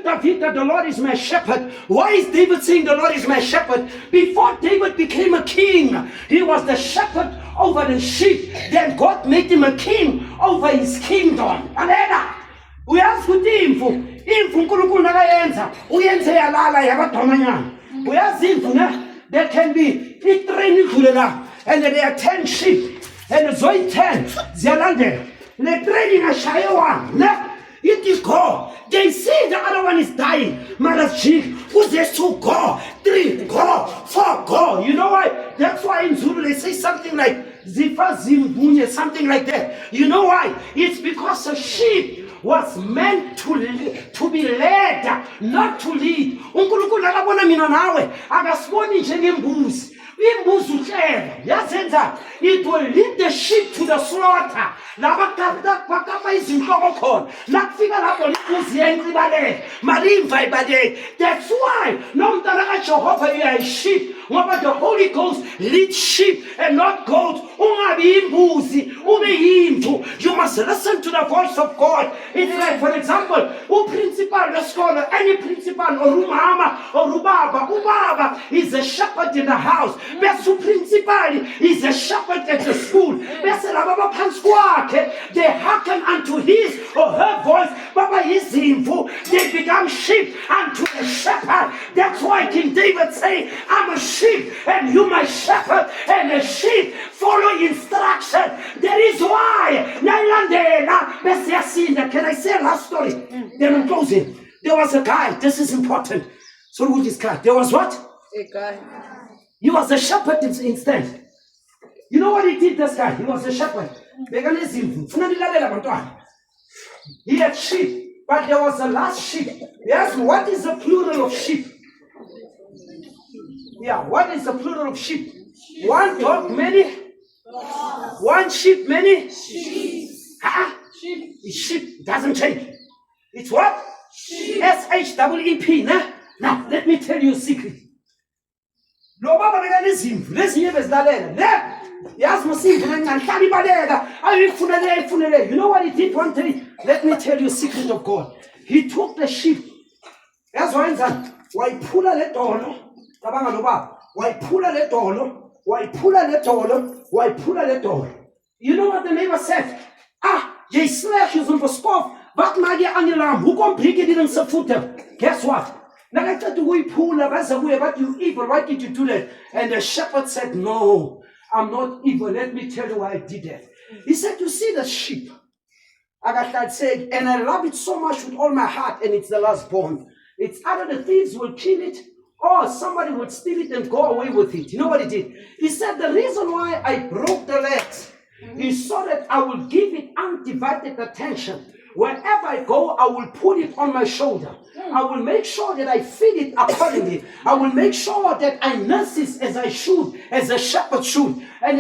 David that the Lord is my shepherd. Why is David saying the Lord is my shepherd? Before David became a king, he was the shepherd over the sheep. Then God made him a king over his kingdom. Alela. Uyazi ukuthi imvu uNkulunkulu nakayenza uyenze yalala yabadamanyana. Uyazi imvu na there can be itrain idlule la and there are 10 sheep and zoyi 10 ziyalandela. Le train ingashaya one na it go. They say the other one is dying. Malachi, who's there to go? 3 go, 4 go. You know why? That's why in Zulu they say something like Zifa Zimbunye, something like that. You know why? It's because a sheep was meant to be led, not to lead. uNkulunkulu akabona mina nawe akasiboni njengembuzi. Imbuzi utshela yazenza it will lead the sheep to the slaughter. Labakapa izinhloko khona lakufika lapho imbuzi yencibaleke malimva ibaleke. That's why nomntana kaJehova you are a sheep ngoba the Holy Ghost leads sheep and not goats. Ungabi imbuzi ube yimvu. You must listen to the voice of God. It's like, for example, principal lesikolo, any principal or umama or ubaba is a shepherd in the house. Bese principal is a shepherd at the school. Bese laba baphansi kwakhe they hearken unto his or her voice. Baba yizimvu, they become sheep unto the shepherd. That's why King David say, I'm a sheep and you my shepherd, and a sheep follow instruction. That is why can I say a last story? Then I'm closing. There was a guy, this is important. So who this guy? There was what? A guy. He was a shepherd instead. You know what he did, this guy? He was a shepherd. He had sheep, but there was a last sheep. Yes, what is the plural of sheep? Yeah, what is the plural of sheep? One dog, many? One sheep, many? Sheep. Huh? Sheep. Sheep doesn't change. It's what? SHEEP. Now, let me tell you a secret. Let you know what he did one day? Let me tell you a secret of God. He took the sheep. That's why why pula le tolo. Why pula le tolo. Why pula le tolo. Why pula le tolo. You know what the neighbor said? Jy sleg is om verskof. Wat maak jy aan jou lam? Hoekom breek jy die ding se voete? Guess what? Now I tried to go pull what you evil, why did you do that? And the shepherd said, no, I'm not evil. Let me tell you why I did that. He said, you see the sheep. Agatha said, and I love it so much with all my heart, and it's the last born. It's either the thieves will kill it, or somebody would steal it and go away with it. You know what he did? He said, the reason why I broke the legs is so that I will give it undivided attention. Wherever I go, I will put it on my shoulder. I will make sure that I feed it accordingly. I will make sure that I nurse it as I should, as a shepherd should. And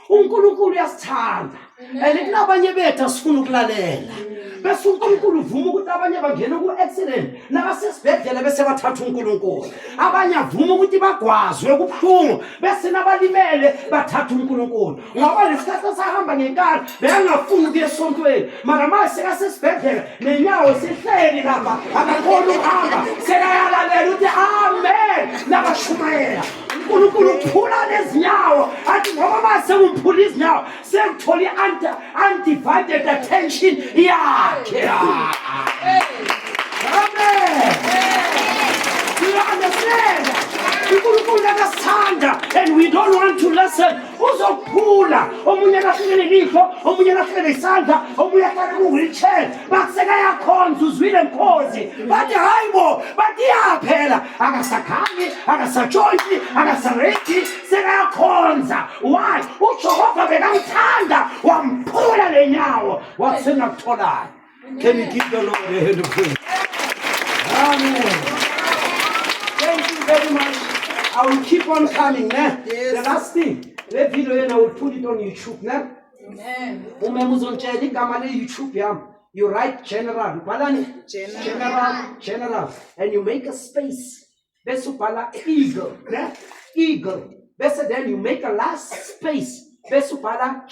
uNkulunkulu uyasithanda. And kunabanye bethu asifuna ukulalela. Bese uNkulunkulu uvuma ukuthi abanye bangena ku-accident nabasesibhedlela bese bathatha uNkulunkulu. Abanye avuma ukuthi bagwazwe kubuhlungu bese nabalimele bathatha uNkulunkulu. Ngoba lesikhathi sahamba ngenkani bengafuni ukuya esontweni. Mara mase sekasesibhedlela nenyawo sihleli lapha akakhona ukuhamba. Sekayalalela ukuthi amen nabashumayela. uNkulunkulu uphula lezinyawo athi ngoba mase umphula izinyawo sekuthola undivided attention yakhe. Amen. Do you understand? uNkulunkulu uyasithanda and we don't want to listen. Uzophula omunye lahlele lihlo, omunye lahlele isandla, omunye afake ku-wheelchair. Bakusekayakhonza uzwile mkhozi. Bathi hayibo, bathi yaphela. Akasakhanyi, akasajoyini, akasaredi, sekayakhonza. Why? uJehova bekamthanda wamphula lenyawo wathi nakutholayo. Can you give the Lord a hand of praise? Amen. Thank you very much. I will keep on coming. Yes. The last thing, that video and I will put it on YouTube. Amen. YouTube. You write general, and you make a space. Besupala eagle, eagle. Then you make a last space. Besupala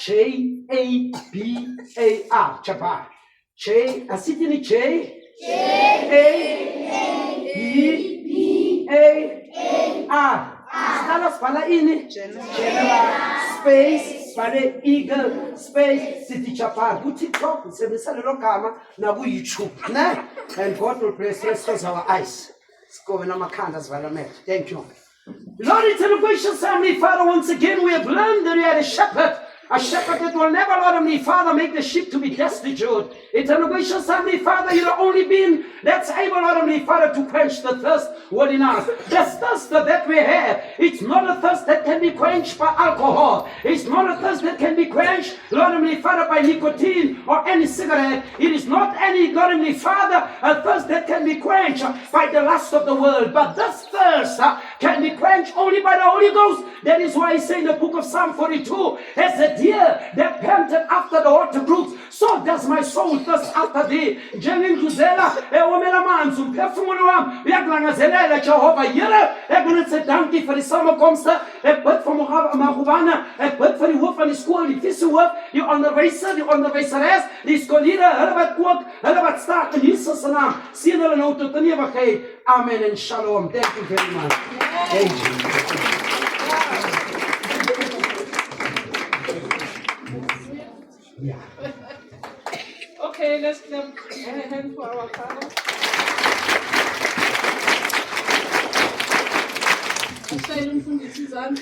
Jabar, Jabar. J, asithi ni J, A, B, A, R. Sihlala sibhala ini? General. Space, sibhale eagle, space, sithi Japan. Ku-TikTok, sisebenzisa lelo gama, naku-YouTube, ne? And God will bless us, close our eyes. Sigobe namakhanda sivala amehlo. Thank you. Lord, eternal gracious Heavenly Father, once again we have learned that we are a shepherd that will never, Lord Heavenly Father, make the sheep to be destitute. Eternal gracious Heavenly Father, you're the only being that's able, Lord Heavenly Father, to quench the thirst within us. The thirst that we have, it's not a thirst that can be quenched by alcohol. It's not a thirst that can be quenched, Lord Heavenly Father, by nicotine or any cigarette. It is not any, Lord Heavenly Father, a thirst that can be quenched by the lust of the world. But this thirst can be quenched only by the Holy Ghost. That is why I say in the book of Psalm 42, as a deer that panted after the water brooks, so does my soul thirst after thee. Njengengizela ewomela amanzi, umphefumulo wami uyakulangazelela Jehova. Here, ek wil net sê dankie vir die samekomste. Ek bid vir Magubana, ek bid vir die hoof van die skool, die visehoof, die onderwyser, die onderwyseres, die skoolleerders, hulle wat kook, hulle wat staak in Jesus se naam. Seën hulle nou tot in ewigheid. Amen and shalom. Thank you very much. Thank you. Yeah. Okay, let's clap a hand for our Father. Aufstellung von diesen Sachen.